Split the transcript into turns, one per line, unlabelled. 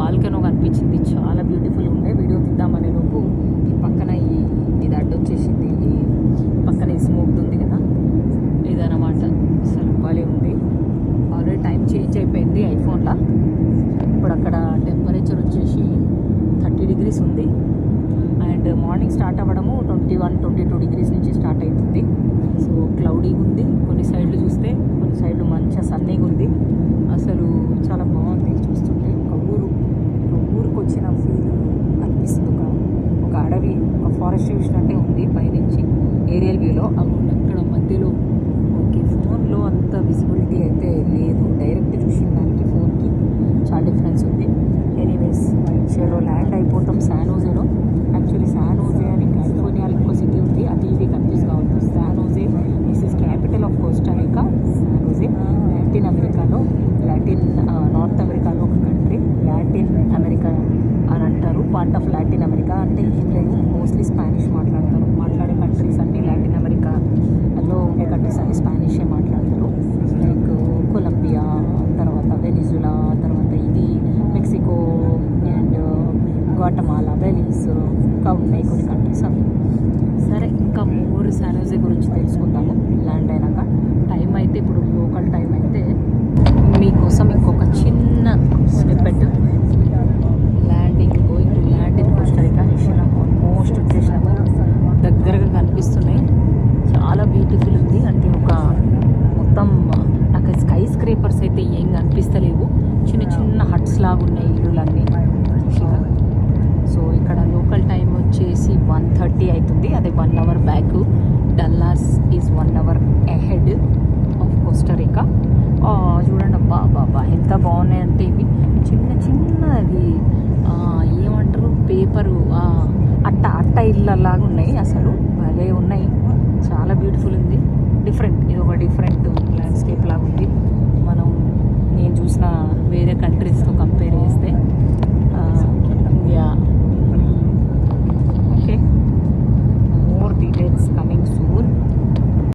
బాల్కనో కనిపించింది, చాలా బ్యూటిఫుల్ ఉండే. వీడియో తీద్దామనే లోపు ఈ పక్కన ఇది అడ్డొచ్చేసింది. ఈ పక్కన ఈ స్మోక్ ఉంది కదా, ఇదన్నమాట. అసలు బాగా ఉంది. ఆల్రెడీ టైం చేంజ్ అయిపోయింది ఐఫోన్లో. ఇప్పుడు అక్కడ టెంపరేచర్ వచ్చేసి 30 degrees ఉంది. అండ్ మార్నింగ్ స్టార్ట్ అవ్వడము 21-22 degrees నుంచి స్టార్ట్ అవుతుంది. సో క్లౌడీగా ఉంది. కొన్ని సైడ్లు చూస్తే కొన్ని సైడ్లు మంచిగా సన్నీగా ఉంది. అసలు చాలా బాగుంది చూస్తుంటే. ఒక ఊరికి వచ్చిన ఫీల్ అనిపిస్తుంది. ఒక అడవి, ఒక ఫారెస్ట్ చూసినట్టే ఉంది పైనుంచి ఏరియల్ వ్యూలో. అక్కడ మధ్యలో ఓకే, ఫోన్లో అంత విజిబిలిటీ అయితే లేదు. డైరెక్ట్ చూసిన దానికి ఫోన్కి చాలా డిఫరెన్స్ ఉంది. ఎనీవేస్ వైట్షేలో ల్యాండ్ అయిపోతాం శాన్ హోజేలో. యాక్చువల్లీ శాన్ హోజే అని కాలిఫోర్నియాలో ఇంకో సిటీ ఉంది, అది ఇది కన్ఫ్యూజ్ కావద్దు. San Jose this is capital of Costa Rica. San Jose Latin అమెరికాలో, నార్త్ అమెరికాలో ఒక కంట్రీ. లాటిన్ అమెరికా అని అంటారు. పార్ట్ ఆఫ్ లాటిన్ అమెరికా అంటే ఏం లేదు, మోస్ట్లీ స్పానిష్ మాట్లాడే కంట్రీస్ అన్నీ లాటిన్ అమెరికాలో ఉండే కంట్రీస్ అన్నీ స్పానిషే మాట్లాడతారు. లైక్ కొలంబియా, తర్వాత వెనిజులా, తర్వాత ఇది మెక్సికో అండ్ గ్వాటమాలా, బెలీజ్, ఇంకా ఉన్నాయి కొన్ని కంట్రీస్ అవి. సరే, ఇంకా మోర్ శాన్ హోజే గురించి తెలుసుకుందాము ల్యాండ్ అయినాక. టైం అయితే ఇప్పుడు లోకల్ టైం అయితే మీకోసం ఇంకొక చిన్న snippet. Going to land in Costa Rica చేసినాము. ఆల్మోస్ట్ వచ్చేసినాము, దగ్గరగా కనిపిస్తున్నాయి. చాలా బ్యూటిఫుల్ ఉంది. అంటే ఒక మొత్తం నాకు స్కై స్క్రేపర్స్ అయితే ఏం కనిపిస్తలేవు, చిన్న చిన్న హట్స్ లాగా ఉన్నాయి ఇల్లులన్నీ చూసిగా. సో ఇక్కడ లోకల్ టైం వచ్చేసి 1:30 అవుతుంది. అదే 1 hour back. Dallas is 1 hour ahead of Costa Rica. చూడండి అబ్బా బాబా ఎంత బాగున్నాయంటే ఇవి చిన్నది ఏమంటారు, పేపరు అట్ట ఇళ్ళలాగా ఉన్నాయి. అసలు భలే ఉన్నాయి, చాలా బ్యూటిఫుల్ ఉంది. డిఫరెంట్, ఇది ఒక డిఫరెంట్ ల్యాండ్స్కేప్ లాగా ఉంది. నేను చూసిన